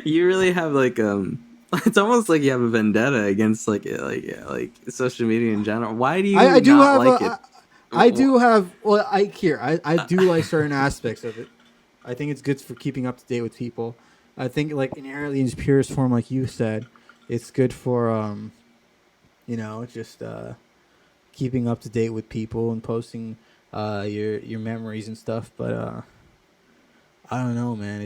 You really have like it's almost like you have a vendetta against like social media in general. Why do I you do not have like it? I do have. Well, I do like certain aspects of it. I think it's good for keeping up to date with people. I think like inherently in its purest form, like you said, it's good for just keeping up to date with people and posting your memories and stuff. But I don't know, man.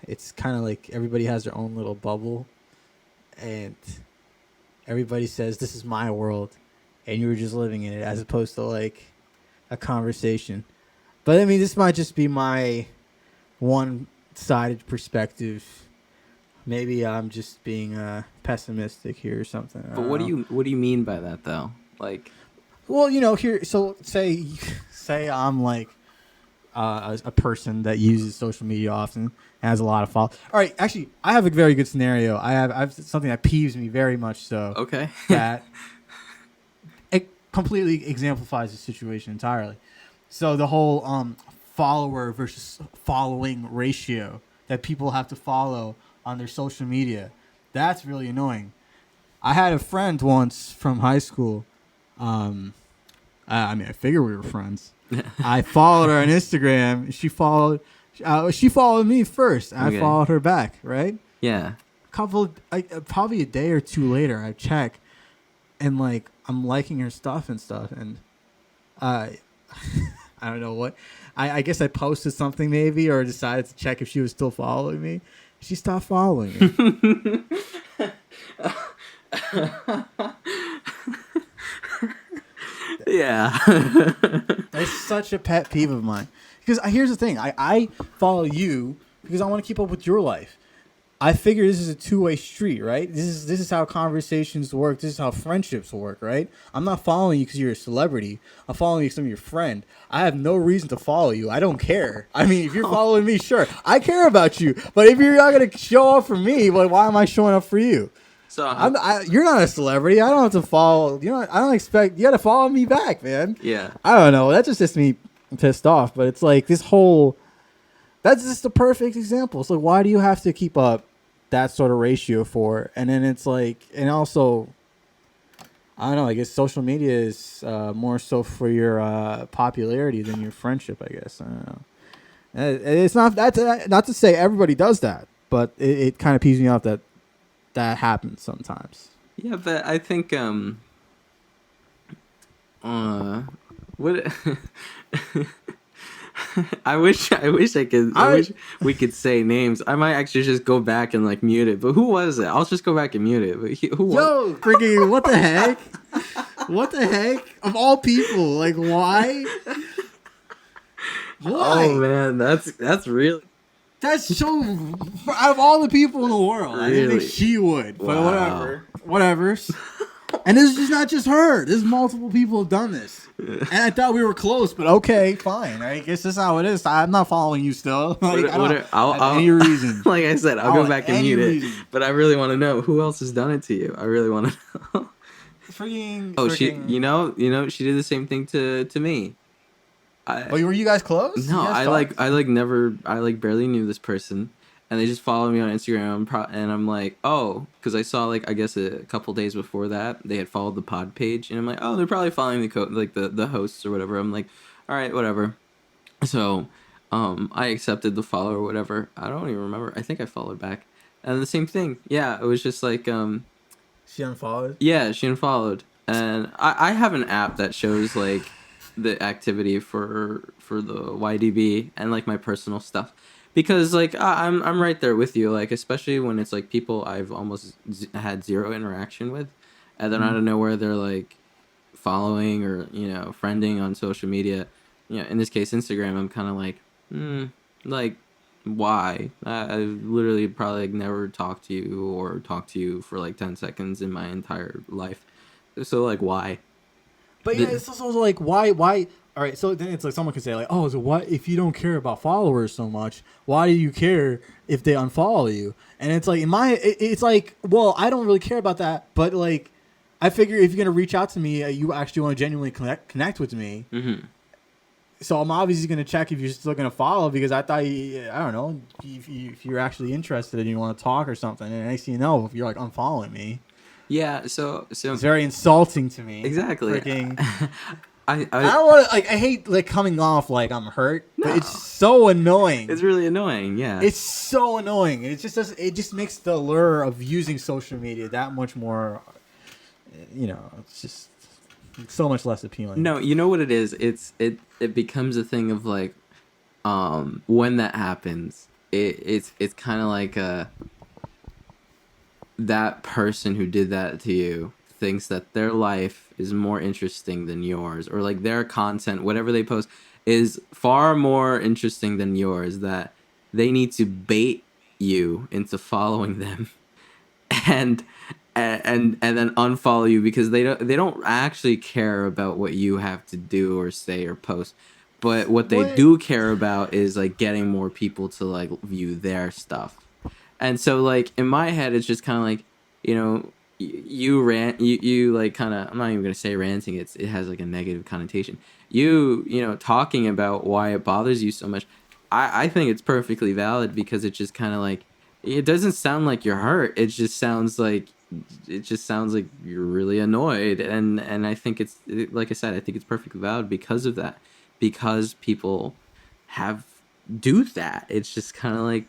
It's kind of like everybody has their own little bubble, and everybody says this is my world, and you were just living in it, as opposed to like a conversation. But I mean, this might just be my one-sided perspective. Maybe I'm just being pessimistic here or something. I But don't know. what do you mean by that though? Like, Well, here. So say I'm like a person that uses social media often and has a lot of followers. All right, actually, I have a very good scenario. I have something that peeves me very much so okay. that it completely exemplifies the situation entirely. So the whole follower versus following ratio that people have to follow on their social media, that's really annoying. I had a friend once from high school. I mean, I figured we were friends. I followed her on Instagram. She followed me first. I Okay. followed her back. Right. Yeah. Probably a day or two later, I check, and like I'm liking her stuff and stuff, and I don't know what. I guess I posted something maybe, or decided to check if she was still following me. She stopped following me. Yeah. It's such a pet peeve of mine. Because here's the thing. I follow you because I want to keep up with your life. I figure this is a two-way street, right? This is how conversations work. This is how friendships work, right? I'm not following you because you're a celebrity. I'm following you because I'm your friend. I have no reason to follow you. I don't care. I mean, if you're following me, sure. I care about you. But if you're not going to show up for me, well, why am I showing up for you? So You're not a celebrity. I don't have to follow. I don't expect you got to follow me back, man. yeah. I don't know. That just gets me pissed off. But it's like this whole. That's just the perfect example. So why do you have to keep up that sort of ratio for? And then it's like, and also, I don't know. I guess social media is more so for your popularity than your friendship. I guess I don't know. It's not that's not to say everybody does that, but it kind of peeves me off that happens sometimes. Yeah, but I think what I wish I wish we could say names. I might actually just go back and like mute it. But who was it? I'll just go back and mute it. But who was? Yo, freaking what the heck? What the heck? Of all people, like why? Why? Oh man, that's really That's so. Out of all the people in the world, I didn't Really? think she would. But Wow. whatever. And this is just not just her. There's multiple people have done this. And I thought we were close, but okay, fine. I guess that's how it is. I'm not following you still. Like, I don't have any reason. Like I said, I'll go back and mute reason. it. But I really want to know who else has done it to you. I really want to know. Oh, she did the same thing to me. Were you guys close? No, You guys I barely knew this person, and they just followed me on Instagram, and I'm like, oh, because I saw like I guess a couple days before that they had followed the pod page, and I'm like, oh, they're probably following the hosts or whatever. I'm like, all right, whatever. So, I accepted the follow or whatever. I don't even remember. I think I followed back, and the same thing. Yeah, it was just like She unfollowed? yeah, she unfollowed, and I have an app that shows like the activity for the YDB and like my personal stuff, because like I'm right there with you, like especially when it's like people I've almost had zero interaction with, and then out of nowhere they're like following or friending on social media. In this case Instagram. I'm kind of like like why? I literally probably like never talked to you for like 10 seconds in my entire life, so like why? But yeah, it's also like why? All right, so then it's like someone could say like, oh, so what if you don't care about followers so much? Why do you care if they unfollow you? And it's like it's like, well, I don't really care about that, but like, I figure if you're gonna reach out to me, you actually want to genuinely connect with me. Mm-hmm. So I'm obviously gonna check if you're still gonna follow because I thought I don't know if you're actually interested and you want to talk or something. And next thing you know, if you're like unfollowing me, Yeah, so it's very insulting to me. exactly. Freaking, I I don't want to like. I hate like coming off like I'm hurt, but it's no, so annoying. it's really annoying. Yeah, It's so annoying. It just does. It just makes the allure of using social media that much more. It's just so much less appealing. no, you know what it is? It becomes a thing of like, when that happens, it's kind of like that person who did that to you thinks that their life is more interesting than yours, or like their content, whatever they post, is far more interesting than yours, that they need to bait you into following them and and then unfollow you because they don't actually care about what you have to do or say or post, but what they What? do care about is like getting more people to like view their stuff. And so like in my head it's just kind of like, you rant, you like kind of, I'm not even going to say ranting, it has like a negative connotation, talking about why it bothers you so much. I think it's perfectly valid because it just kind of like, it doesn't sound like you're hurt, it just sounds like you're really annoyed. And I think like I said, I think it's perfectly valid because of that, because people have do that. It's just kind of like,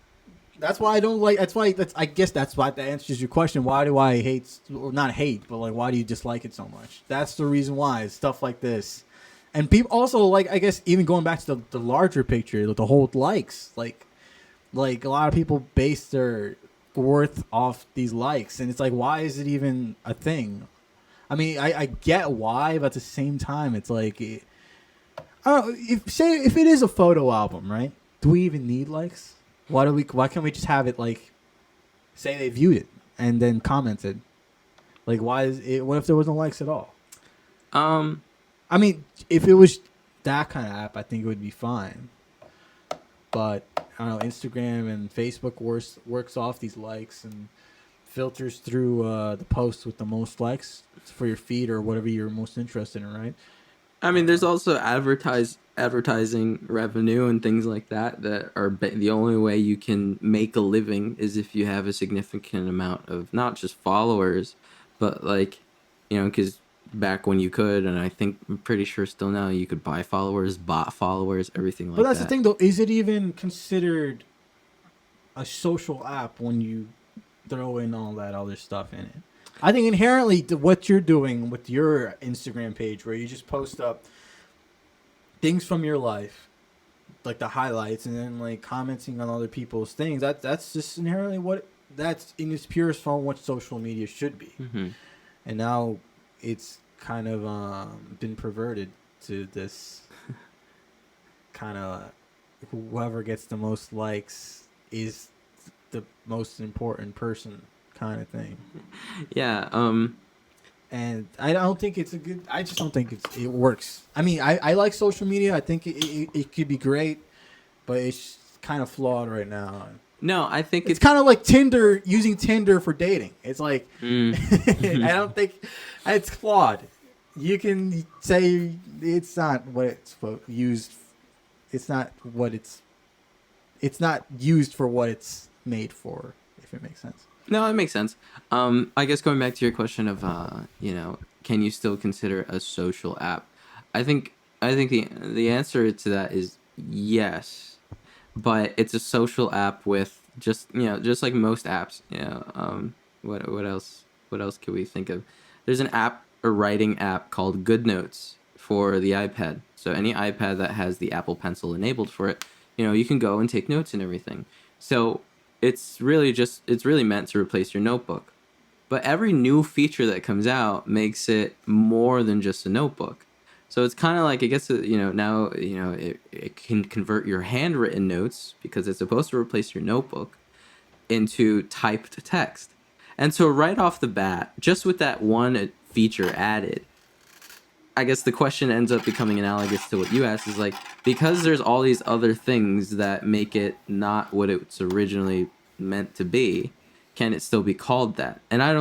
That's why I don't like. That's why. I guess that's why that answers your question. Why do I hate, or not hate, but like, why do you dislike it so much? That's the reason why. It's stuff like this, and people also like. I guess even going back to the larger picture, the whole likes, like a lot of people base their worth off these likes, and it's like, why is it even a thing? I mean, I get why, but at the same time, it's like, I don't know, if it is a photo album, right? Do we even need likes? Why can't we just have it like say they viewed it and then commented? Like, why is it? What if there wasn't likes at all? um I mean, if it was that kind of app, I think it would be fine. But I don't know, Instagram and Facebook works off these likes and filters through the posts with the most likes for your feed or whatever you're most interested in, right? I mean, there's also advertising revenue and things like that are the only way you can make a living is if you have a significant amount of not just followers, but like, because back when you could, and I'm pretty sure still now, you could buy followers, bot followers, everything But like that's the that. thing, though. Is it even considered a social app when you throw in all that other stuff in it? I think inherently what you're doing with your Instagram page, where you just post up things from your life, like the highlights, and then like commenting on other people's things, that's just inherently what that's in its purest form what social media should be. Hmm. And now it's kind of been perverted to this kind of whoever gets the most likes is the most important person kind of thing. Yeah. And I don't think it's a good. I just don't think it works. I mean, I like social media. I think it could be great, but it's kind of flawed right now. No, I think It's kind of like Tinder, using Tinder for dating. It's like Mm. I don't think it's flawed. You can say it's not what it's used. It's not what it's. It's not used for what it's made for. If it makes sense. No, it makes sense. I guess going back to your question of, can you still consider a social app? I think the answer to that is yes, but it's a social app with just like most apps. What else? What else can we think of? There's a writing app called GoodNotes for the iPad. So any iPad that has the Apple Pencil enabled for it, you can go and take notes and everything. So it's really meant to replace your notebook. But every new feature that comes out makes it more than just a notebook. So it's kind of like, it gets to, now, it can convert your handwritten notes, because it's supposed to replace your notebook, into typed text. And so right off the bat, just with that one feature added, I guess the question ends up becoming analogous to what you asked, is like, because there's all these other things that make it not what it's originally meant to be, can it still be called that? And I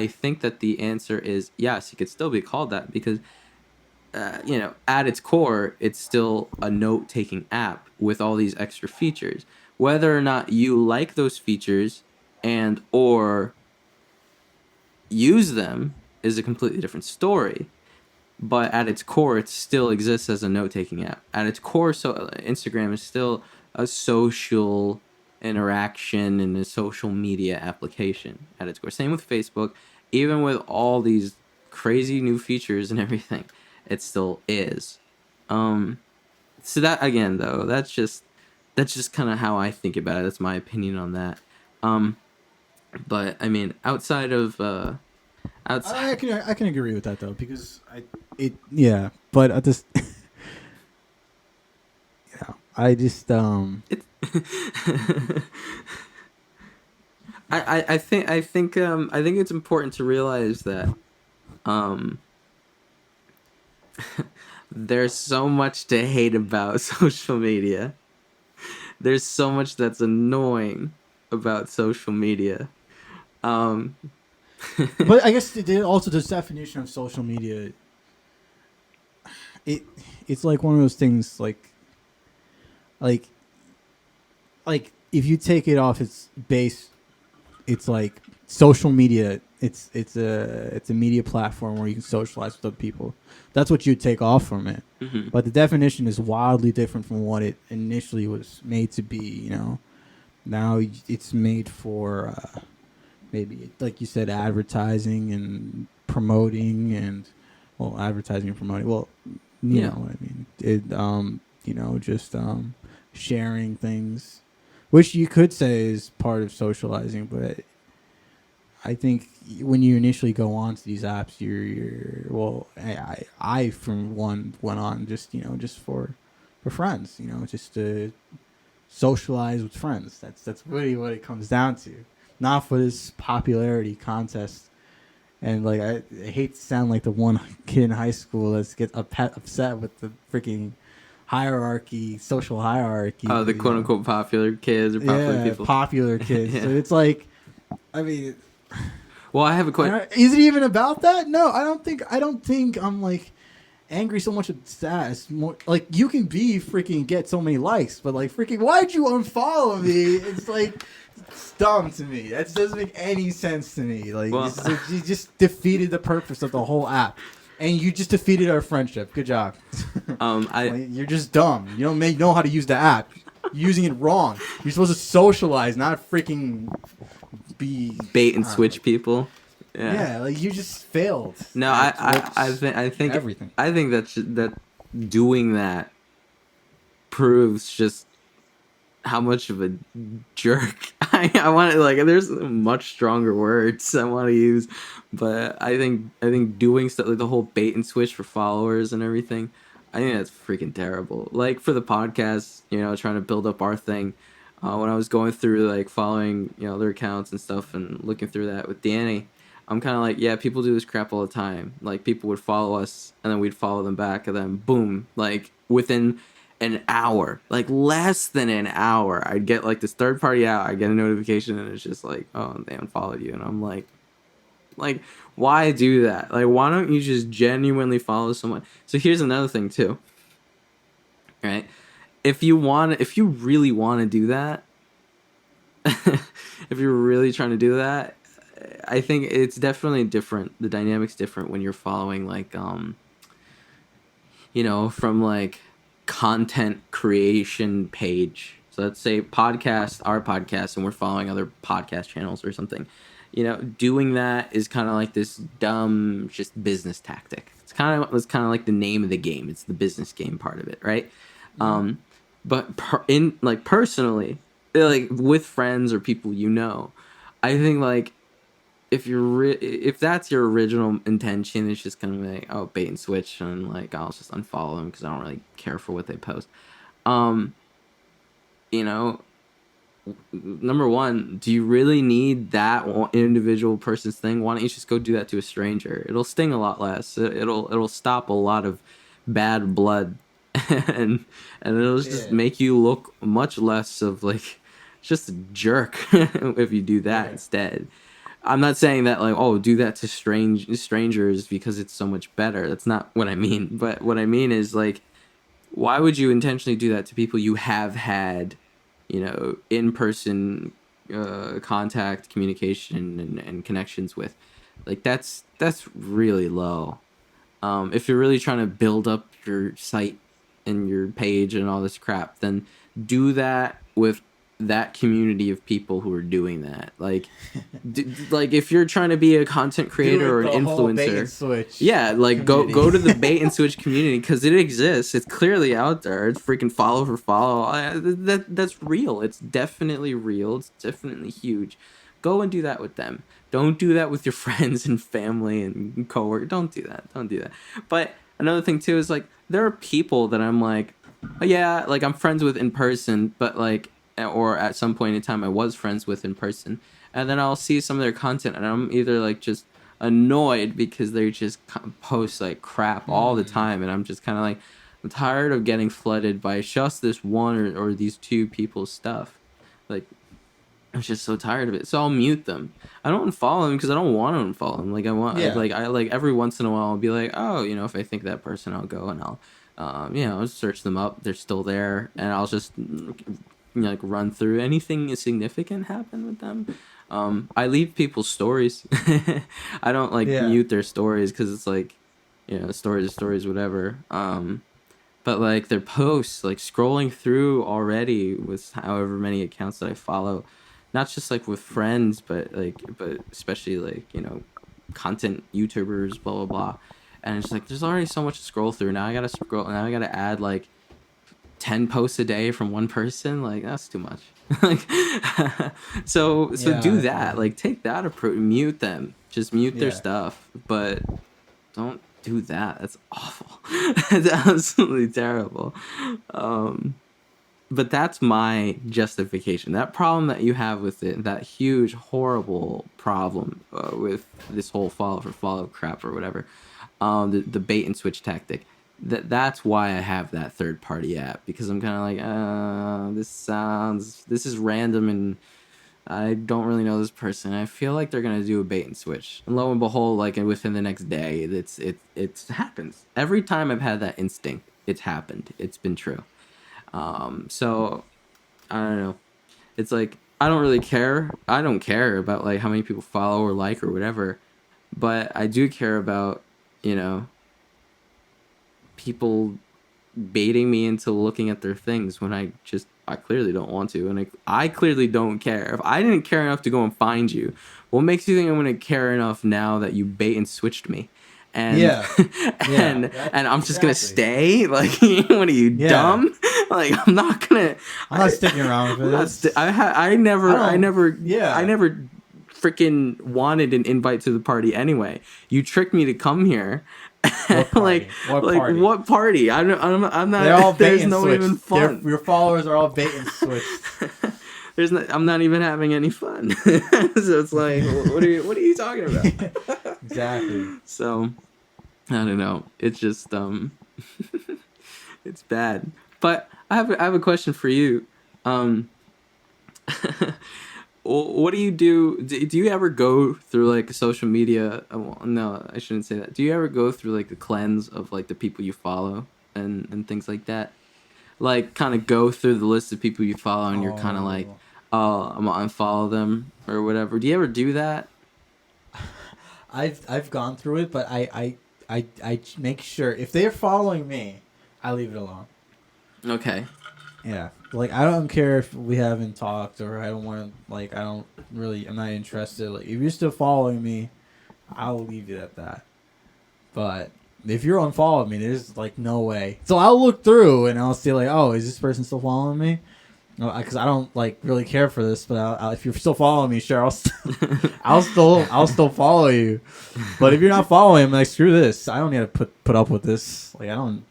think that the answer is yes, it could still be called that, because at its core, it's still a note-taking app with all these extra features. Whether or not you like those features and or use them is a completely different story. But at its core, it still exists as a note-taking app. At its core, so Instagram is still a social interaction and a social media application at its core. Same with Facebook. Even with all these crazy new features and everything, it still is. Um, so that again, though, that's just kind of how I think about it. That's my opinion on that. Um, but I mean, outside, I can agree with that though, because yeah, but I just I just it. I think it's important to realize that um there's so much to hate about social media. There's so much that's annoying about social media. Um but I guess also this definition of social media, it it's like one of those things like like if you take it off its base, it's like social media. It's a media platform where you can socialize with other people. That's what you take off from it. mhm. But the definition is wildly different from what it initially was made to be. Now it's made for maybe, like you said, advertising and promoting, and well, advertising and promoting. Well, you Yeah. know what I mean. Just sharing things, which you could say is part of socializing, but I think when you initially go on to these apps, you're well, I from one went on just for friends, just to socialize with friends. That's really what it comes down to, not for this popularity contest. And like I hate to sound like the one kid in high school that gets upset with the freaking hierarchy, social hierarchy. Oh, the But, quote unquote popular kids or popular yeah, people. popular kids. So Yeah. it's like, I mean, Well, I have a question. is it even about that? No, I don't think. I don't think I'm like angry so much at that. It's more like you can be freaking get so many likes, but like freaking, why'd you unfollow me? It's like it's dumb to me. That doesn't make any sense to me. Like Well, you just defeated the purpose of the whole app, and you just defeated our friendship. Good job. I Like, you're just dumb. You don't know how to use the app. You're using it wrong. You're supposed to socialize, not freaking be bait and I don't switch know. people. Yeah. Yeah, like you just failed. No, at I think everything. I think that doing that proves just how much of a jerk I want to, like, there's much stronger words I want to use, but I think doing stuff like the whole bait and switch for followers and everything, I think that's freaking terrible. Like for the podcast, trying to build up our thing, when I was going through like following their accounts and stuff and looking through that with Danny, I'm kind of like, yeah, people do this crap all the time. Like people would follow us and then we'd follow them back and then boom, like within an hour, like less than an hour, I'd get like this third party out, I get a notification and it's just like, oh, they unfollowed you. And I'm like, why do that? Like, why don't you just genuinely follow someone? So here's another thing too, right? If you really want to do that, if you're really trying to do that, I think it's definitely different. The dynamic's different when you're following like from like content creation page. So let's say our podcast, and we're following other podcast channels or something. Doing that is kind of like this dumb, just business tactic. It's kind of like the name of the game. It's the business game part of it, right? Um, but in like personally, like with friends or people, I think like if that's your original intention, it's just gonna be like, oh, bait and switch, and like I'll just unfollow them because I don't really care for what they post. Um, you know, Number one, do you really need that individual person's thing? Why don't you just go do that to a stranger? It'll sting a lot less. It'll stop a lot of bad blood, and it'll just Yeah. make you look much less of like just a jerk if you do that Yeah. instead. I'm not saying that like, oh, do that to strangers because it's so much better. That's not what I mean. But what I mean is like, why would you intentionally do that to people you have had, in person contact, communication, and connections with? Like that's really low. If you're really trying to build up your site and your page and all this crap, then do that with that community of people who are doing that. Like, like if you're trying to be a content creator or an influencer, yeah, like go to the bait and switch community because it exists. It's clearly out there. It's freaking follow for follow. That's real. It's definitely real. It's definitely huge. Go and do that with them. Don't do that with your friends and family and coworkers. Don't do that. Don't do that. But another thing too is like there are people that I'm like, oh, yeah, like I'm friends with in person, but like, or at some point in time I was friends with in person, and then I'll see some of their content and I'm either like just annoyed because they just post like crap all the time, and I'm just kind of like, I'm tired of getting flooded by just this one or these two people's stuff. Like, I'm just so tired of it. So I'll mute them. I don't unfollow them because I don't want to unfollow them. Like I like every once in a while I'll be like, oh, if I think that person, I'll go and I'll search them up. They're still there, and I'll just like run through anything significant happen with them. I leave people's stories. I don't like mute their stories because it's like, stories are stories, whatever. But like their posts, like scrolling through already with however many accounts that I follow, not just like with friends, but especially like, content YouTubers, blah, blah, blah. And it's like, there's already so much to scroll through. Now I gotta add like 10 posts a day from one person. Like, that's too much. Like, so do that. Like, take that approach. Mute them. Just mute their stuff. But don't do that. That's awful. It's absolutely terrible. But that's my justification. That problem that you have with it, that huge, horrible problem with this whole follow for follow crap or whatever, the bait and switch tactic. That's why I have that third party app, because I'm kind of like, this is random and I don't really know this person. I feel like they're gonna do a bait and switch, and lo and behold, like within the next day, it happens. Every time I've had that instinct, it's happened. It's been true. So I don't know. It's like, I don't really care. I don't care about like how many people follow or like or whatever, but I do care about, people baiting me into looking at their things when I clearly don't want to, and I clearly don't care. If I didn't care enough to go and find you, what makes you think I'm going to care enough now that you bait and switched me? And and I'm just gonna stay? Like, what are you, dumb? Like, I'm not sticking around for this. I never freaking wanted an invite to the party anyway. You tricked me to come here. What party? I'm not. They're all bait and no switch. Even fun. Your followers are all bait and switched. I'm not even having any fun. So it's like, what are you talking about? Exactly. So I don't know. It's just it's bad. But I have a question for you. What do you do? Do you ever go through like social media? No, I shouldn't say that. Do you ever go through like the cleanse of like the people you follow and things like that? Like, kind of go through the list of people you follow and you're kind of like, oh, I'm gonna unfollow them or whatever. Do you ever do that? I've gone through it, but I make sure if they're following me, I leave it alone. Okay. Yeah. Like, I don't care if we haven't talked or I don't want to, like, I'm not interested. Like, if you're still following me, I'll leave it at that. But if you're unfollowing me, there's, like, no way. So I'll look through and I'll see, like, oh, is this person still following me? Because I don't, like, really care for this, but if you're still following me, sure, I'll still follow you. But if you're not following, I'm like, screw this. I don't need to put up with this. Like, I don't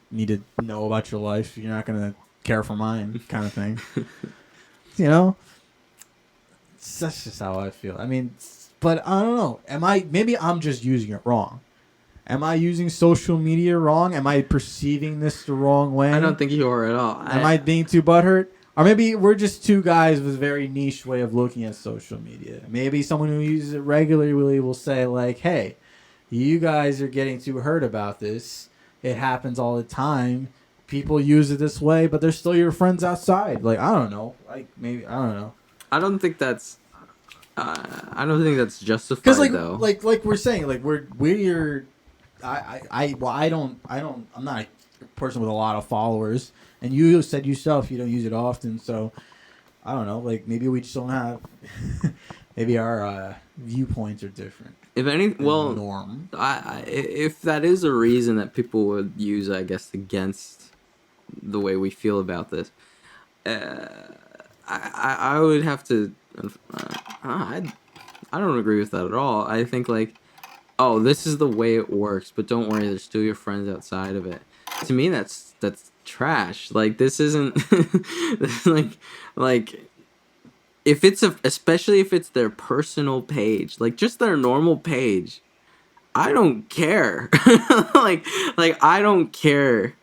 need to know about your life. You're not gonna care for mine, kind of thing. That's just how I feel. I mean, but I don't know. Maybe I'm just using it wrong. Am I using social media wrong? Am I perceiving this the wrong way? I don't think you are at all. Am I being too butthurt? Or maybe we're just two guys with a very niche way of looking at social media. Maybe someone who uses it regularly will say like, "Hey, you guys are getting too hurt about this. It happens all the time. People use it this way, but they're still your friends outside." Like I don't know. Like maybe I don't know. I don't think that's I don't think that's Because justified though. like we're saying like we're well I'm not a person with a lot of followers, and you said yourself you don't use it often, so I don't know. Like maybe we just don't have. Maybe our viewpoints are different If any, than the well, norm. if that is a reason that people would use, I guess, against the way we feel about this, uh, I would have to. I don't agree with that at all. I think like, oh, this is the way it works, but don't worry, there's still your friends outside of it. To me, that's trash. Like this isn't like if it's especially if it's their personal page, like just their normal page. I don't care. like I don't care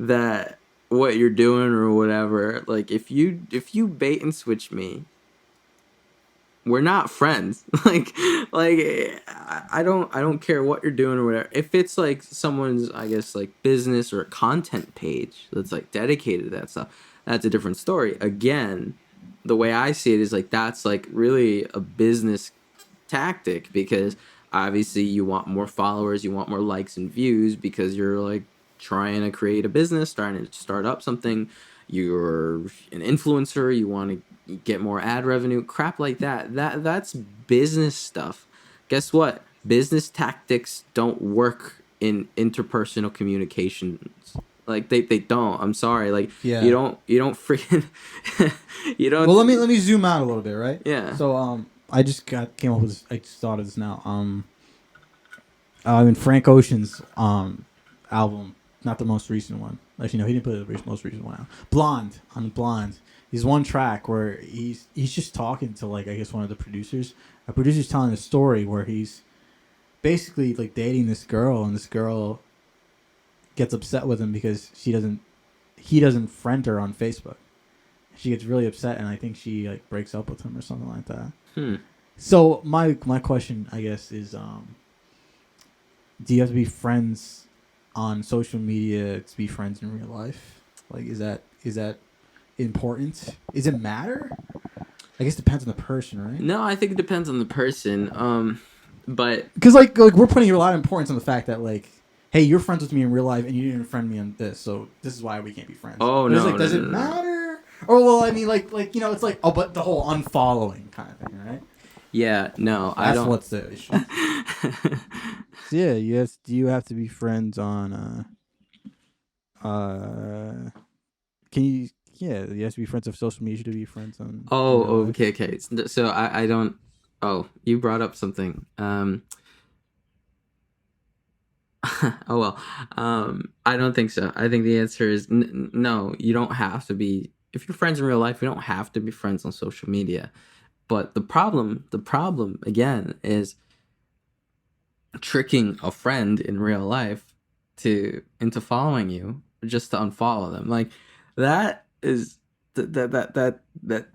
that what you're doing or whatever. Like if you bait and switch me, we're not friends. like I don't care what you're doing or whatever. If it's like someone's, I guess, like business or a content page that's like dedicated to that stuff, that's a different story. Again, the way I see it is like that's like really a business tactic, because obviously you want more followers, you want more likes and views because you're like trying to create a business, trying to start up something. You're an influencer, you want to get more ad revenue, crap like that. That's business stuff. Guess what? Business tactics don't work in interpersonal communications. Like they don't. I'm sorry. Like Yeah. you don't freaking you don't. Well, let me zoom out a little bit, right? Yeah. So I just came up with this. I just thought of this now. In Frank Ocean's album, not the most recent one. Actually, no, he didn't put the most recent one out. Blonde, on Blonde. He's one track where he's just talking to, like, I guess one of the producers. A producer's telling a story where he's basically like dating this girl, and this girl gets upset with him because he doesn't friend her on Facebook. She gets really upset, and I think she like breaks up with him or something like that. Hmm. So my question, I guess, is do you have to be friends on social media to be friends in real life? Like, is that important? Does it matter? I guess it depends on the person, right? No, I think it depends on the person. But Because like we're putting a lot of importance on the fact that, like, hey, you're friends with me in real life and you didn't friend me on this, so this is why we can't be friends. oh But it's no, like, no, does no, it no, no. matter? Or well, I mean, like it's like, oh, but the whole unfollowing kind of thing, right? Yeah, no, I That's don't. what's the issue. So yeah, yes. Do you have to be friends on? Can you? Yeah, you have to be friends of social media to be friends on in real Oh, life. okay, okay. So I don't. Oh, you brought up something. Oh well. I don't think so. I think the answer is no. You don't have to be. If you're friends in real life, you don't have to be friends on social media. But the problem again is tricking a friend in real life to into following you just to unfollow them. Like that is that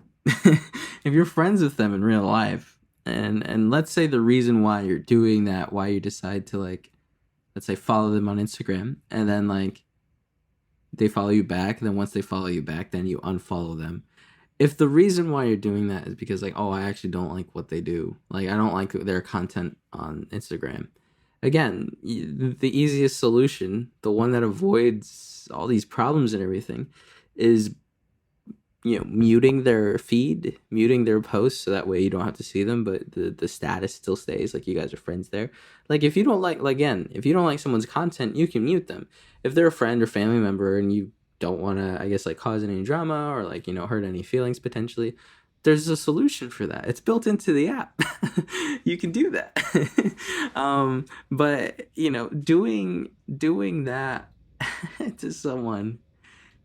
if you're friends with them in real life, and let's say the reason why you're doing that, why you decide to, like, let's say follow them on Instagram, and then like they follow you back, and then once they follow you back, then you unfollow them. If the reason why you're doing that is because, like, oh, I actually don't like what they do, like I don't like their content on Instagram, again, the easiest solution, the one that avoids all these problems and everything, is muting their feed, muting their posts, so that way you don't have to see them, but the status still stays like you guys are friends there. Like if you don't like again, if you don't like someone's content, you can mute them. If they're a friend or family member and you don't want to, I guess, like cause any drama or like hurt any feelings potentially, there's a solution for that. It's built into the app. You can do that. But doing that to someone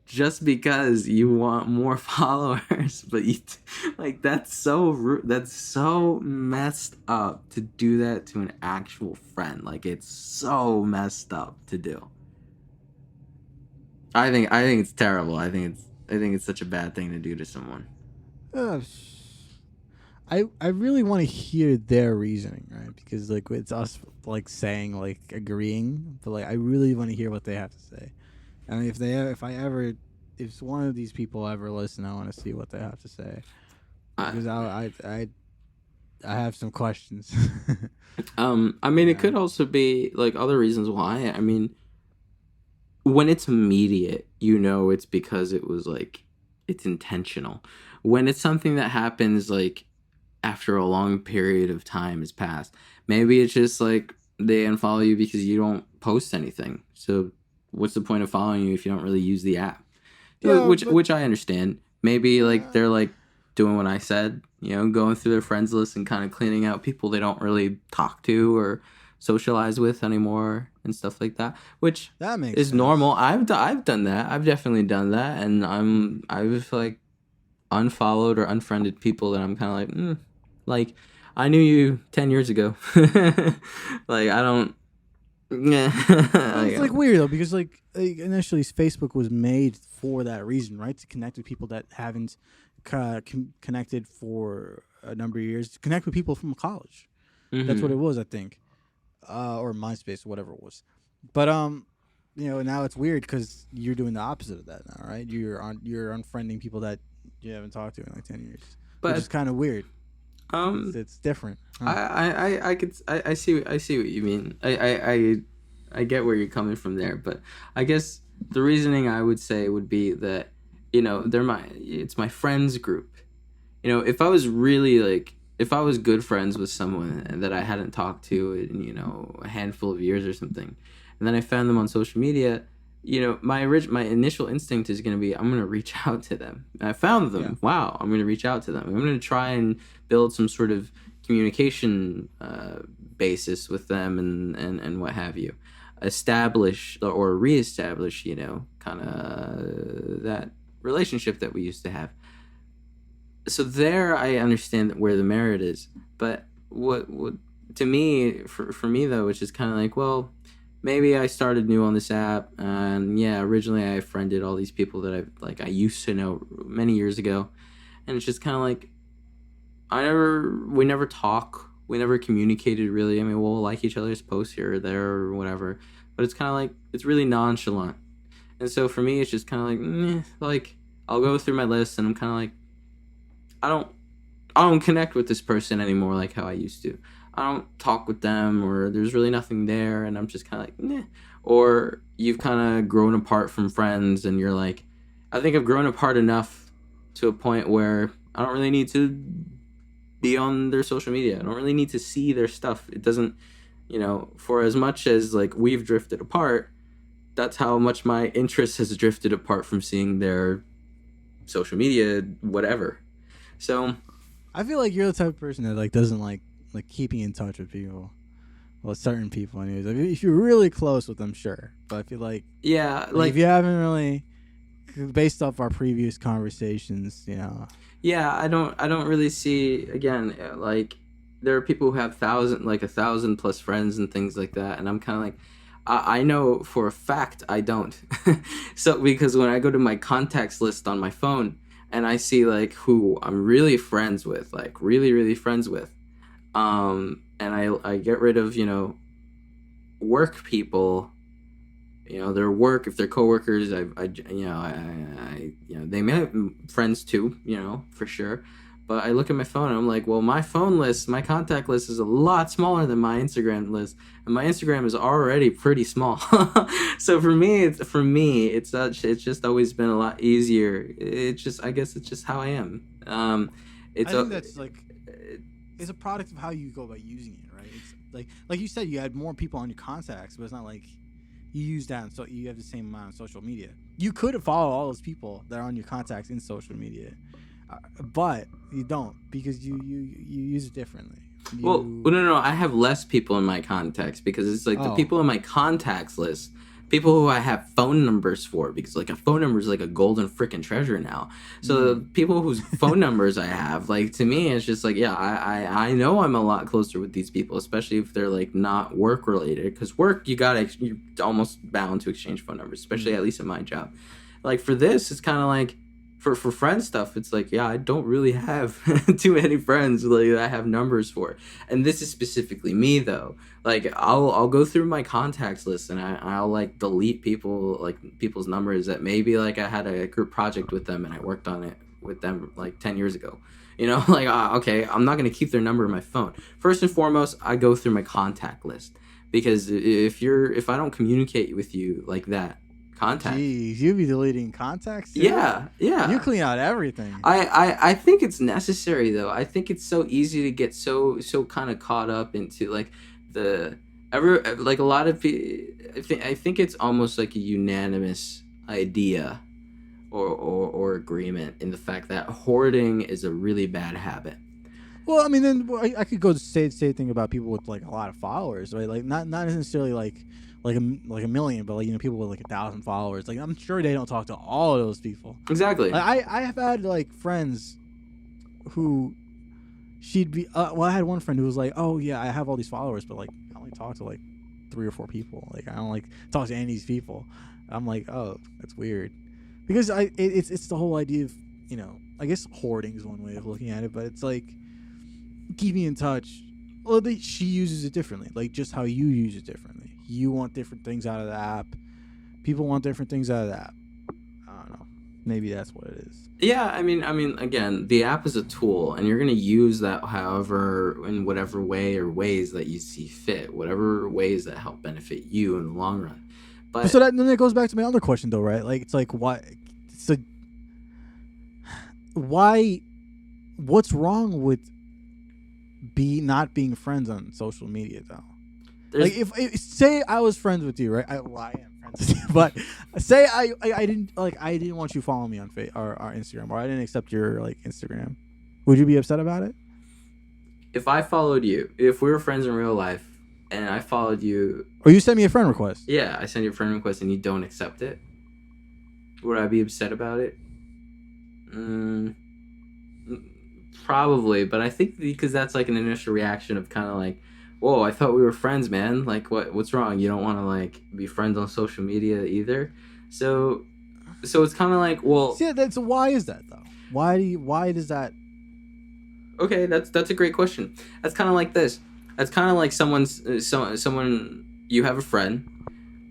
just because you want more followers, but like that's so that's so messed up to do that to an actual friend. Like it's so messed up to do. I think it's terrible. I think it's I think it's such a bad thing to do to someone. Uh, I really want to hear their reasoning, right? Because like it's us like saying like agreeing, but like I really want to hear what they have to say. And if one of these people ever listen, I want to see what they have to say I, because I have some questions. I mean, it Yeah. could also be like other reasons why. I mean, when it's immediate, it's because it was like it's intentional. When it's something that happens like after a long period of time has passed, maybe it's just like they unfollow you because you don't post anything. So what's the point of following you if you don't really use the app? Yeah, but Which I understand. Maybe like uh, they're like doing what I said, going through their friends list and kind of cleaning out people they don't really talk to or socialize with anymore and stuff like that, which that makes is normal. sense. I've done that. I've definitely done that, and I've like unfollowed or unfriended people that I'm kind of like I knew you 10 years ago. Like I don't. Yeah, Well, it's like weird though because like initially Facebook was made for that reason, right? To connect with people that haven't connected for a number of years. To connect with people from college. That's what hmm it was, I think, or MySpace, or whatever it was. But now it's weird because you're doing the opposite of that now, right? You're unfriending people that you haven't talked to in like 10 years, which is but kind of weird. um It's different. Huh? I see what you mean. I get where you're coming from there, but I guess the reasoning I would say would be that it's my friends group. If I was really like if I was good friends with someone that I hadn't talked to in a handful of years or something, and then I found them on social media, my initial instinct is going to be I'm going to reach out to them. I found Yeah. them. Wow, I'm going to reach out to them. I'm going to try and build some sort of communication basis with them and what have you. Establish or reestablish, kind of that relationship that we used to have. So there I understand where the merit is, but what to me for me though, which is kind of like, well, maybe I started new on this app, and yeah, originally I friended all these people that I used to know many years ago, and it's just kind of like we never talk, we never communicated really. I mean, we'll like each other's posts here or there or whatever, but it's kind of like it's really nonchalant, and so for me it's just kind of like like I'll go through my list and I'm kind of like I don't I don't connect with this person anymore like how I used to. I don't talk with them, or there's really nothing there, and I'm just kind of like, meh. Or you've kind of grown apart from friends, and you're like, I think I've grown apart enough to a point where I don't really need to be on their social media. I don't really need to see their stuff. It doesn't, for as much as like we've drifted apart, that's how much my interest has drifted apart from seeing their social media, whatever. So I feel like you're the type of person that like doesn't like keeping in touch with people. Well, certain people, anyways. Like, if you're really close with them, sure. But I feel yeah, like if you haven't really, based off our previous conversations, yeah, I don't really see again like there are people who have a thousand plus friends and things like that, and I'm kind of like I know for a fact I don't. So because when I go to my contacts list on my phone and I see like who I'm really friends with, like really really friends with, and I get rid of work people, their work, if they're coworkers, they may have friends too, for sure. But I look at my phone and I'm like, well, my phone list, my contact list is a lot smaller than my Instagram list, and my Instagram is already pretty small. So it's just always been a lot easier. I guess it's just how I am. It's I a, think that's like it's a product of how you go about using it, right? It's like you said, you had more people on your contacts, but it's not like you use that, so you have the same amount of social media. You could follow all those people that are on your contacts in social media, but you don't because you use it differently. Well, no. I have less people in my contacts because it's like the Oh, people in my contacts list, people who I have phone numbers for, because like a phone number is like a golden freaking treasure now. So the people whose phone numbers I have, like to me, it's just like, yeah, I know I'm a lot closer with these people, especially if they're like not work related. Because work, you're almost bound to exchange phone numbers, especially at least in my job. Like for this, it's kind of like for friend stuff, it's like, yeah, I don't really have too many friends like I have numbers for. And this is specifically me though. Like I'll go through my contacts list and I'll like delete people, like people's numbers that maybe like I had a group project with them and I worked on it with them like 10 years ago. You know, like okay, I'm not going to keep their number in my phone. First and foremost, I go through my contact list, because if I don't communicate with you like that, contact. Jeez, you be deleting contacts too? Yeah, yeah. You clean out everything. I think it's necessary though. I think it's so easy to get so kind of caught up into like the like a lot of I think it's almost like a unanimous idea or agreement in the fact that hoarding is a really bad habit. Well, I mean, then I could go say the thing about people with like a lot of followers, right? Like not necessarily like a million, but like, you know, people with like 1,000 followers. Like I'm sure they don't talk to all of those people. Exactly. Like, I have had like friends who she'd be. Well, I had one friend who was like, "Oh yeah, I have all these followers, but like I only talk to like 3 or 4 people. Like I don't like talk to any of these people." I'm like, "Oh, that's weird," because it's the whole idea of, you know, I guess hoarding is one way of looking at it, but it's like keeping in touch. Well, she uses it differently, like just how you use it differently. You want different things out of the app. People want different things out of the app. I don't know. Maybe that's what it is. Yeah, I mean, again, the app is a tool, and you're going to use that however, in whatever way or ways that you see fit, whatever ways that help benefit you in the long run. But so then it goes back to my other question, though, right? Like, it's like, why? What's wrong with not being friends on social media, though? Like, if say I was friends with you, right? I am friends with you, but say I didn't want you following me on or Instagram, or I didn't accept your like Instagram, would you be upset about it? If I followed you, if we were friends in real life, and I followed you, or you sent me a friend request, yeah, I send you a friend request and you don't accept it, would I be upset about it? Probably, but I think because that's like an initial reaction of kind of like, whoa, I thought we were friends, man. Like, what's wrong? You don't want to like be friends on social media either. So it's kind of like, well, yeah. So why is that though? Why does that? Okay, that's a great question. That's kind of like this. That's kind of like someone you have a friend,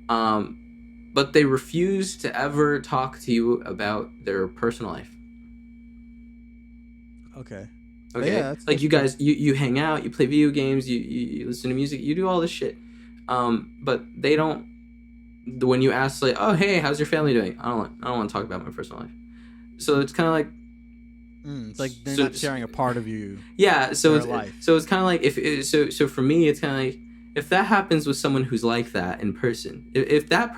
but they refuse to ever talk to you about their personal life. Okay. Okay, yeah, like that's you guys, you hang out, you play video games, you listen to music, you do all this shit, but they don't. When you ask like, oh hey, how's your family doing? I don't want to talk about my personal life. So it's kind of like, it's like they're not sharing a part of you. Yeah, so it's life. So it's kind of like so for me, it's kind of like if that happens with someone who's like that in person, if that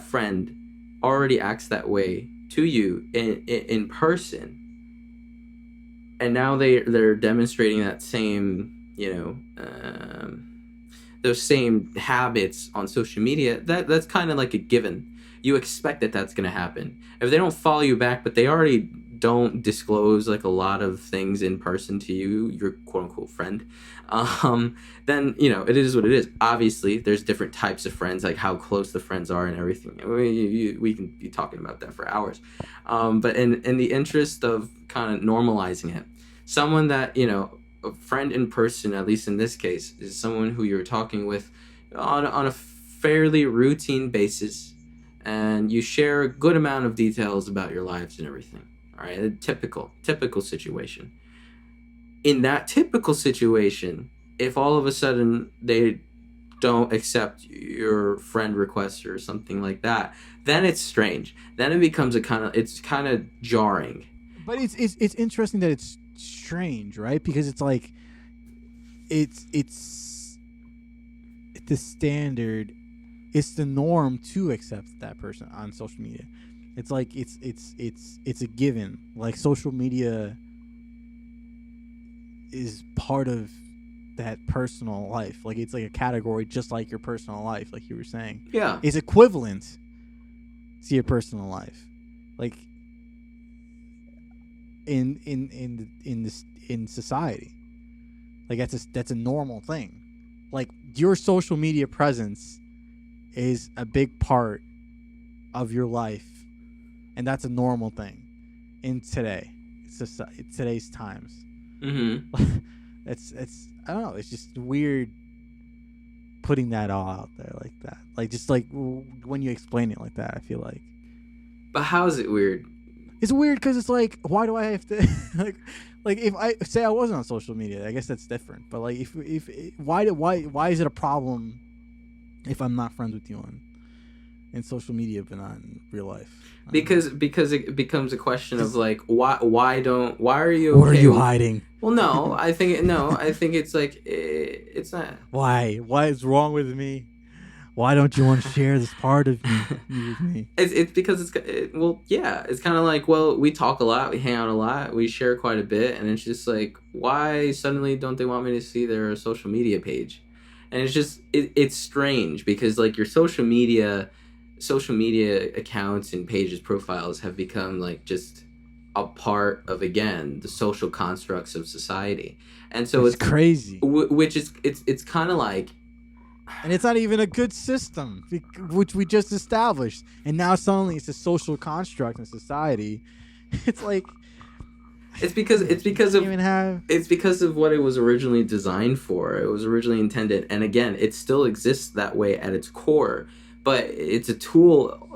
friend already acts that way to you in person. And now they're demonstrating that same, those same habits on social media. That's kind of like a given. You expect that that's going to happen. If they don't follow you back, but they already don't disclose like a lot of things in person to you, your quote unquote friend, then it is what it is. Obviously, there's different types of friends, like how close the friends are and everything. We can be talking about that for hours. But in the interest of kind of normalizing it, someone that a friend in person, at least in this case, is someone who you're talking with on a fairly routine basis, and you share a good amount of details about your lives and everything. All right, a typical situation. In that typical situation, if all of a sudden they don't accept your friend request or something like that, then it's strange. Then it becomes it's kind of jarring. But it's interesting that it's strange, right? Because it's like it's the standard, it's the norm to accept that person on social media. It's like it's a given. Like social media is part of that personal life. Like it's like a category just like your personal life, like you were saying. Yeah. It's equivalent to your personal life. Like in society. Like that's a normal thing. Like your social media presence is a big part of your life, and that's a normal thing. in today. It's today's times. Mm-hmm. It's I don't know. It's just weird putting that all out there like that. Like just like when you explain it like that, I feel like But how is it weird? it's weird because it's like, why do I have to like if I say I wasn't on social media, I guess that's different. But like if why is it a problem if I'm not friends with you on in social media but not in real life? Because it becomes a question of like why are you What are okay you with, hiding? well, no, I think it's like it's not. Why is wrong with me? Why don't you want to share this part of you with me? It's because well, yeah, it's kind of like, well, we talk a lot, we hang out a lot, we share quite a bit, and it's just like, why suddenly don't they want me to see their social media page? And it's just it's strange because like your social media accounts and pages profiles have become like just a part of, again, the social constructs of society, and so It's crazy. which is it's kind of like, And it's not even a good system, which we just established. And now suddenly it's a social construct in society. It's like it's because even have it's because of what it was originally designed for. It was originally intended, and again, it still exists that way at its core. But it's a tool,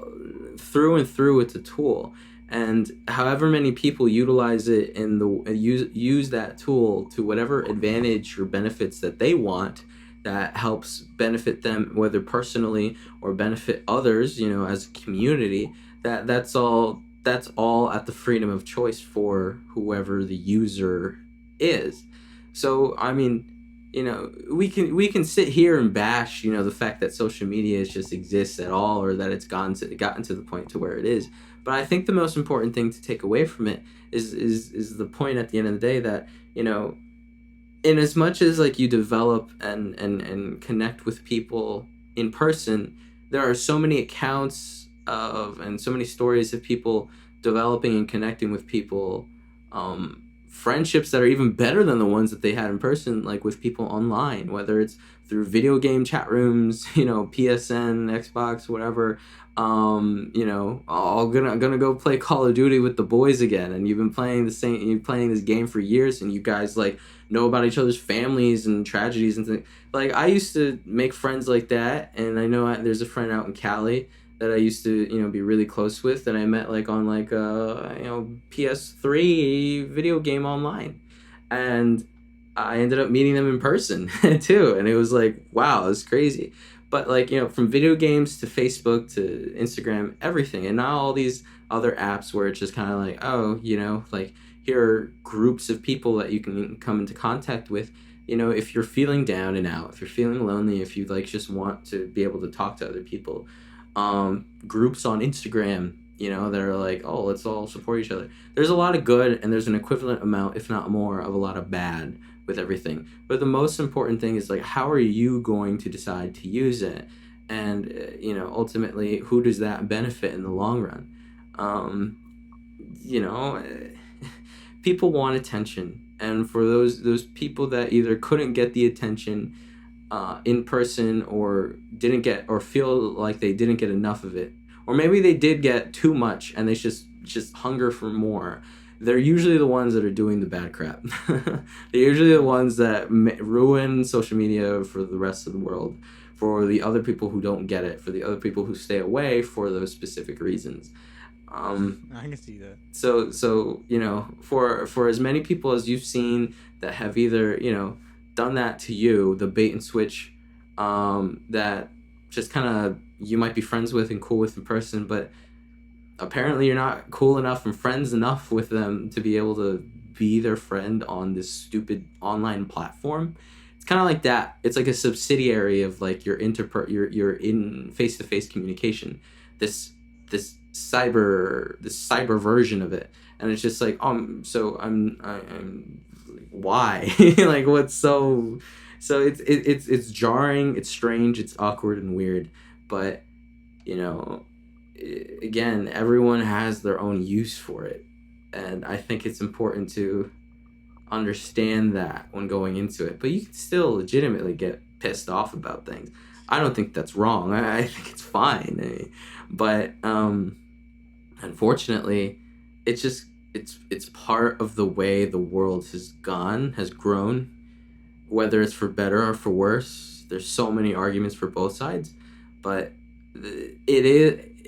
through and through. It's a tool, and however many people utilize it in the use that tool to whatever advantage or benefits that they want, that helps benefit them, whether personally or benefit others, as a community. That's all at the freedom of choice for whoever the user is. So I mean, we can sit here and bash, the fact that social media just exists at all, or that it's gotten to the point to where it is. But I think the most important thing to take away from it is the point at the end of the day that, in as much as like you develop and connect with people in person, there are so many accounts of and so many stories of people developing and connecting with people, friendships that are even better than the ones that they had in person, like with people online, whether it's through video game chat rooms, PSN, Xbox, whatever. Gonna go play Call of Duty with the boys again, and you're playing this game for years, and you guys like know about each other's families and tragedies and things. Like, I used to make friends like that, and I know there's a friend out in Cali that I used to, be really close with, and I met like on like PS3 video game online, and I ended up meeting them in person too, and it was like, wow, it's crazy. But like, from video games to Facebook to Instagram, everything, and now all these other apps where it's just kind of like, oh, like, here are groups of people that you can come into contact with. If you're feeling down and out, if you're feeling lonely, if you like just want to be able to talk to other people, groups on Instagram, that are like, oh, let's all support each other. There's a lot of good, and there's an equivalent amount, if not more, of a lot of bad with everything. But the most important thing is like, how are you going to decide to use it? And ultimately, who does that benefit in the long run? People want attention, and for those people that either couldn't get the attention in person, or didn't get, or feel like they didn't get enough of it, or maybe they did get too much and they just hunger for more, they're usually the ones that are doing the bad crap. They're usually the ones that ruin social media for the rest of the world, for the other people who don't get it, for the other people who stay away for those specific reasons. I can see that. So for as many people as you've seen that have either done that to you, the bait and switch, that just kind of you might be friends with and cool with in person, but apparently you're not cool enough and friends enough with them to be able to be their friend on this stupid online platform. It's kind of like that. It's like a subsidiary of like your your in face-to-face communication. This cyber version of it, and it's just like, so I'm why? Like, what's so it's jarring, it's strange, it's awkward and weird. But again, everyone has their own use for it, and I think it's important to understand that when going into it. But you can still legitimately get pissed off about things. I don't think that's wrong. I think it's fine. But unfortunately, it's just it's part of the way the world has grown, whether it's for better or for worse. There's so many arguments for both sides, but it's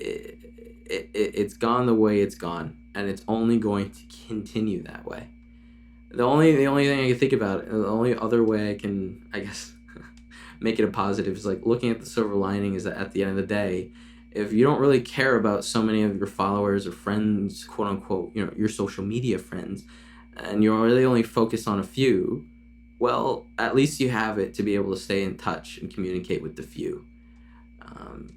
gone the way it's gone, and it's only going to continue that way. The only thing I can think about, the only other way I can, I guess, make it a positive is like looking at the silver lining is that at the end of the day, if you don't really care about so many of your followers or friends, quote unquote, your social media friends, and you're really only focused on a few, well, at least you have it to be able to stay in touch and communicate with the few.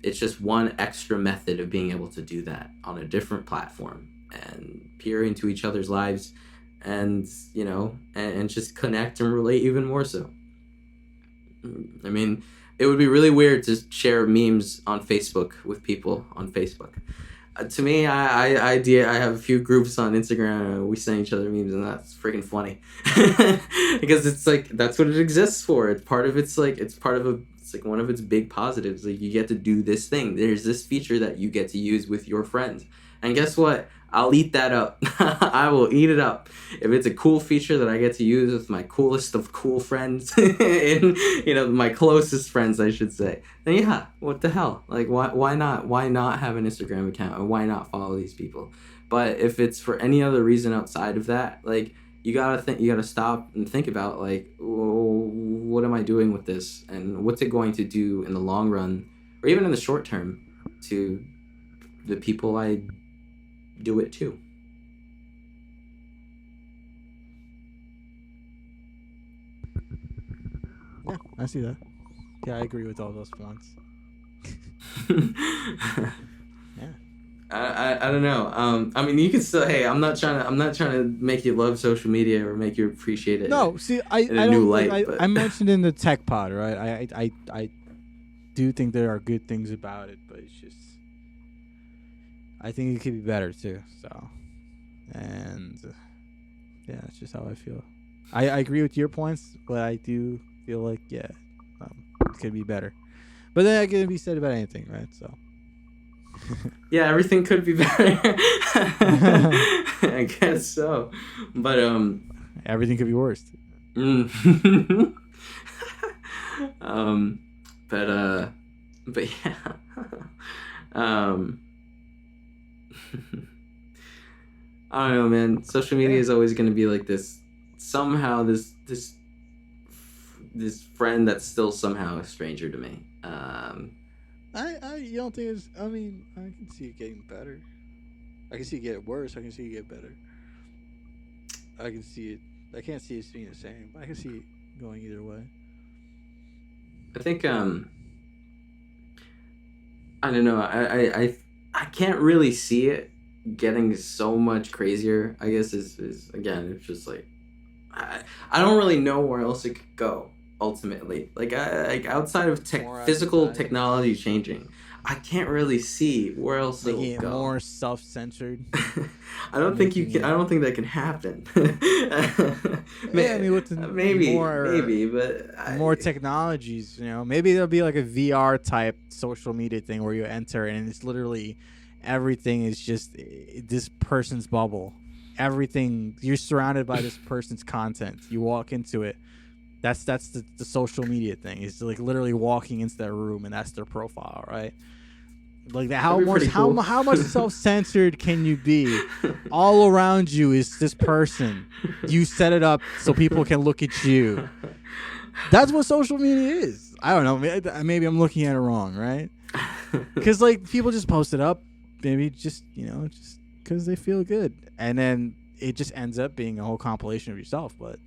It's just one extra method of being able to do that on a different platform and peer into each other's lives, and and just connect and relate even more so. I mean, it would be really weird to share memes on Facebook with people on Facebook. To me, I have a few groups on Instagram, and we send each other memes, and that's freaking funny. Because it's like that's what it exists for. It's part of it's like one of its big positives. Like, you get to do this thing. There's this feature that you get to use with your friends, and guess what? I'll eat that up. I will eat it up. If it's a cool feature that I get to use with my coolest of cool friends, and my closest friends, I should say, then yeah, what the hell? Like, why not? Why not have an Instagram account, or why not follow these people? But if it's for any other reason outside of that, like, you gotta stop and think about, like, what am I doing with this, and what's it going to do in the long run, or even in the short term, to the people I do it too. Yeah, I see that. Yeah, I agree with all those points. Yeah. I don't know. I mean, you can still. Hey, I'm not trying to make you love social media or make you appreciate it. No, see, I new don't. light. I mentioned in the tech pod, right? I do think there are good things about it, but it's just, I think it could be better too. So, and yeah, that's just how I feel. I agree with your points, but I do feel like, yeah, it could be better. But then that can be said about anything, right? So. Yeah, everything could be better. I guess so, but everything could be worse. But yeah, I don't know, man. Social media is always going to be like this. Somehow, this friend that's still somehow a stranger to me. You don't think it's? I mean, I can see it getting better. I can see it get worse. I can see it get better. I can see it. I can't see it being the same. I can see it going either way. I think I don't know. I can't really see it getting so much crazier. I guess is again, it's just like I don't really know where else it could go ultimately. Like outside of physical technology changing, I can't really see where else it'll go. More self-censored. I don't think you can. I don't think that can happen. Yeah, I mean, with maybe, but more technologies, maybe there'll be like a VR type social media thing where you enter and it's literally everything is just this person's bubble. Everything, you're surrounded by this person's content. You walk into it. That's the social media thing. It's like literally walking into that room and that's their profile, right? Like how much self-censored can you be? All around you is this person. You set it up so people can look at you. That's what social media is. I don't know. Maybe I'm looking at it wrong, right? Because like people just post it up, maybe just just because they feel good, and then it just ends up being a whole compilation of yourself. But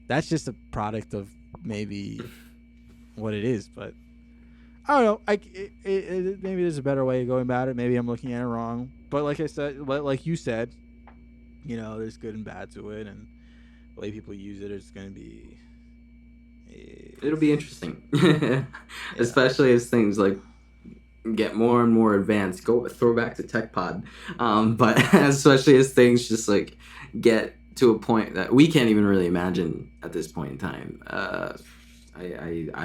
that's just a product of maybe what it is. But I don't know. Maybe there's a better way of going about it. Maybe I'm looking at it wrong. But like I said, like you said, there's good and bad to it, and the way people use it is going to be. It'll be interesting, especially as things like get more and more advanced. Go throwback to Tech Pod, but especially as things just like get to a point that we can't even really imagine at this point in time. I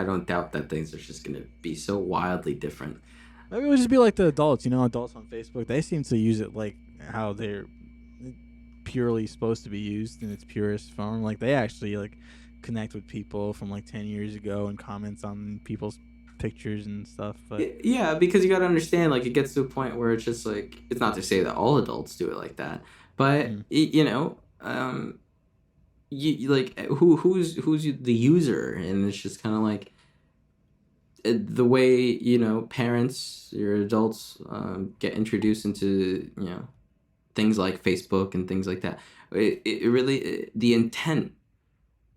don't doubt that things are just going to be so wildly different. Maybe it would just be like the adults. Adults on Facebook, they seem to use it like how they're purely supposed to be used in its purest form. Like they actually like connect with people from like 10 years ago and comments on people's pictures and stuff. But Yeah, because you got to understand, like, it gets to a point where it's just like, it's not to say that all adults do it like that, but mm, you know, like, who's the user, and it's just kind of like the way, you know, parents, your adults, get introduced into, you know, things like Facebook and things like that. It really, the intent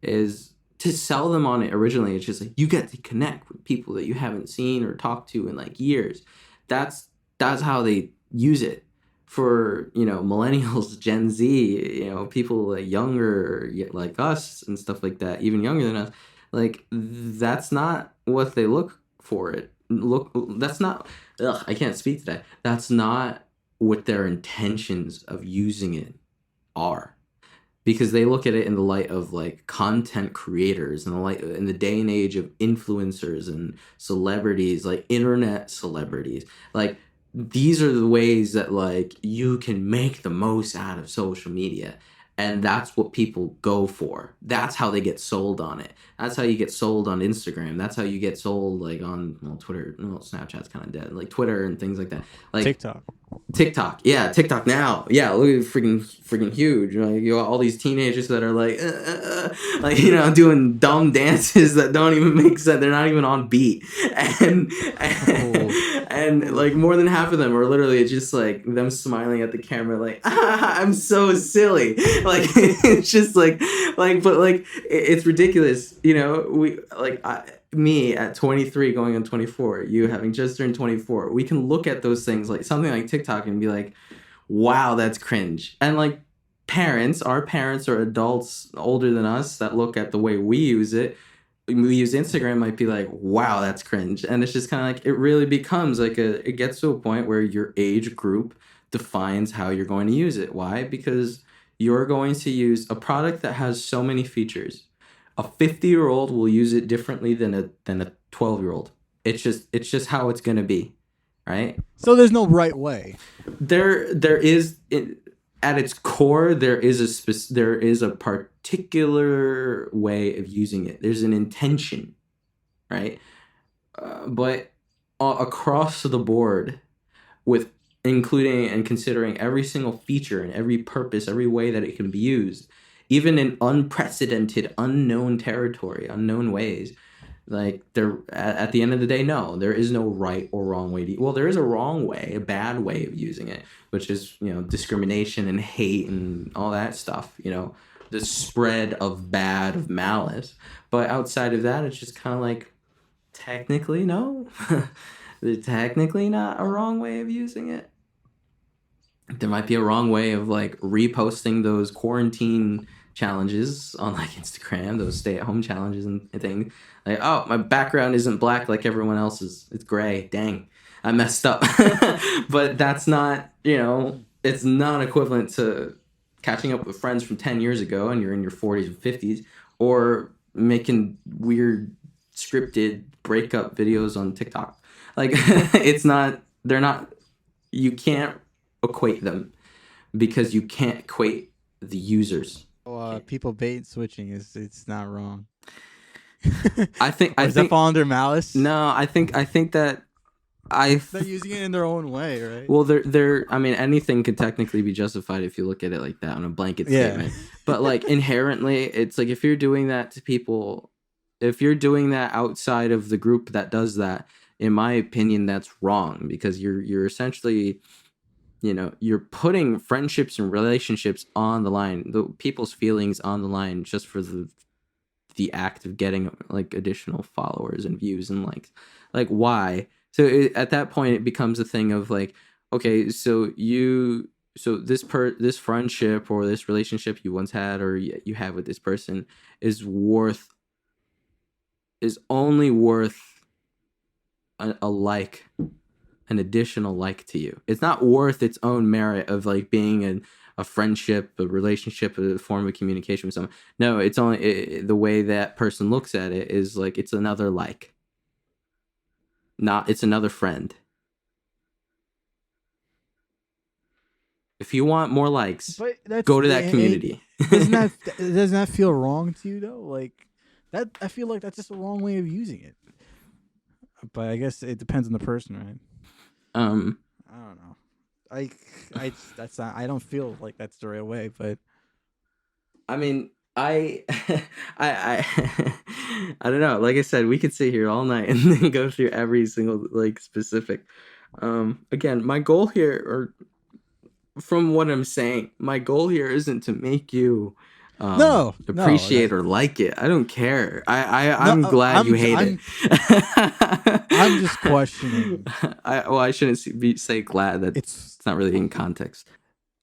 is to sell them on it originally. It's just like you get to connect with people that you haven't seen or talked to in like years. That's how they use it. For, you know, millennials, Gen Z, you know, people like younger like us and stuff like that, even younger than us, like that's not what they look for. It look That's not, ugh, I can't speak today. That's not what their intentions of using it are, because they look at it in the light of like content creators, and the light in the day and age of influencers and celebrities, like internet celebrities. Like these are the ways that like you can make the most out of social media, and that's what people go for. That's how they get sold on it. That's how you get sold on Instagram. That's how you get sold like on, well, Twitter. Well, Snapchat's kind of dead, like Twitter and things like that. Like TikTok. TikTok, yeah, TikTok now, yeah, look at freaking huge. Like, you got all these teenagers that are like, you know, doing dumb dances that don't even make sense. They're not even on beat, and and like more than half of them are literally just like them smiling at the camera, like, I'm so silly. Like it's just but like it's ridiculous, you know. Me at 23 going on 24, you having just turned 24, we can look at those things like something like TikTok and be like, wow, that's cringe. And like our parents or adults older than us that look at the way we use it, we use Instagram, might be like, wow, that's cringe. And it's just kind of like, it really becomes like it gets to a point where your age group defines how you're going to use it. Why? Because you're going to use a product that has so many features. A 50-year-old will use it differently than a 12-year-old. It's just how it's going to be, right? So there's no right way. There is, at its core, there is a particular way of using it. There's an intention, right? But across the board, with including and considering every single feature and every purpose, every way that it can be used, even in unprecedented, unknown territory, unknown ways, like there at the end of the day, no, there is no right or wrong way to, well, there is a wrong way, a bad way of using it, which is, you know, discrimination and hate and all that stuff, you know, the spread of bad, of malice. But outside of that, it's just kind of like, technically no. There's technically not a wrong way of using it. There might be a wrong way of like reposting those quarantine challenges on like Instagram, those stay-at-home challenges and things. Like, oh, my background isn't black like everyone else's. It's gray. Dang, I messed up. But that's not, you know, it's not equivalent to catching up with friends from 10 years ago and you're in your 40s and 50s, or making weird scripted breakup videos on TikTok. Like it's not, they're not, you can't equate them, because you can't equate the users. People bait switching it's not wrong. I think Or does that fall under malice? No, I think that they're using it in their own way, right? well, they're I mean, anything could technically be justified if you look at it like that on a blanket statement. But like inherently, it's like if you're doing that to people, if you're doing that outside of the group that does that, in my opinion, that's wrong, because you're essentially, you know, you're putting friendships and relationships on the line, the people's feelings on the line, just for the act of getting like additional followers and views and likes. Like, why? So at that point, it becomes a thing of like, okay, so this friendship or this relationship you once had or you have with this person is only worth a like, an additional like to you. It's not worth its own merit of like being a friendship, a relationship, a form of communication with someone. No, it's only the way that person looks at it is like it's another like, not it's another friend. If you want more likes, But that's go to that community. doesn't that feel wrong to you though? Like that, I feel like that's just a wrong way of using it. But I guess it depends on the person, right? um, I don't know. I that's not. I don't feel like that's the right way, but I mean, I don't know. Like I said, we could sit here all night and then go through every single like specific. Again, my goal here, or from what I'm saying, my goal here isn't to make you no, appreciate or like it. I don't care. no. I'm glad you hate it. I'm just questioning. I shouldn't say glad. That It's it's not really in context.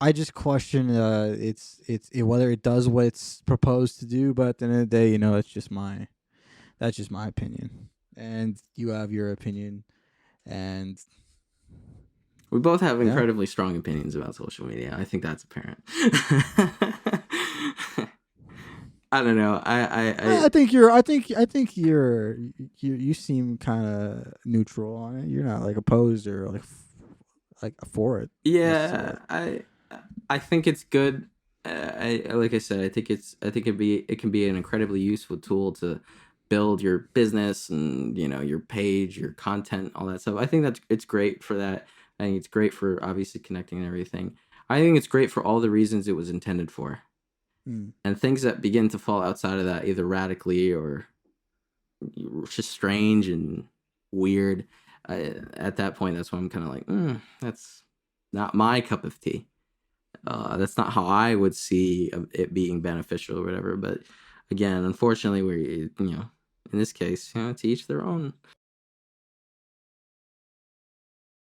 I just question whether it does what it's proposed to do, but at the end of the day, that's just my opinion, and you have your opinion, and We both have yeah. incredibly strong opinions about social media. I think that's apparent. I don't know. I think you seem kind of neutral on it. You're not like opposed or like for it Yeah, necessarily. I think it's good. Like I said, I think it can be an incredibly useful tool to build your business and your page, your content, all that stuff. I think it's great for that. I think it's great for obviously connecting and everything. I think it's great for all the reasons it was intended for. Mm. And things that begin to fall outside of that, either radically or just strange and weird, at that point, that's when I'm kind of like, that's not my cup of tea. That's not how I would see it being beneficial or whatever. But again, unfortunately, in this case, to each their own.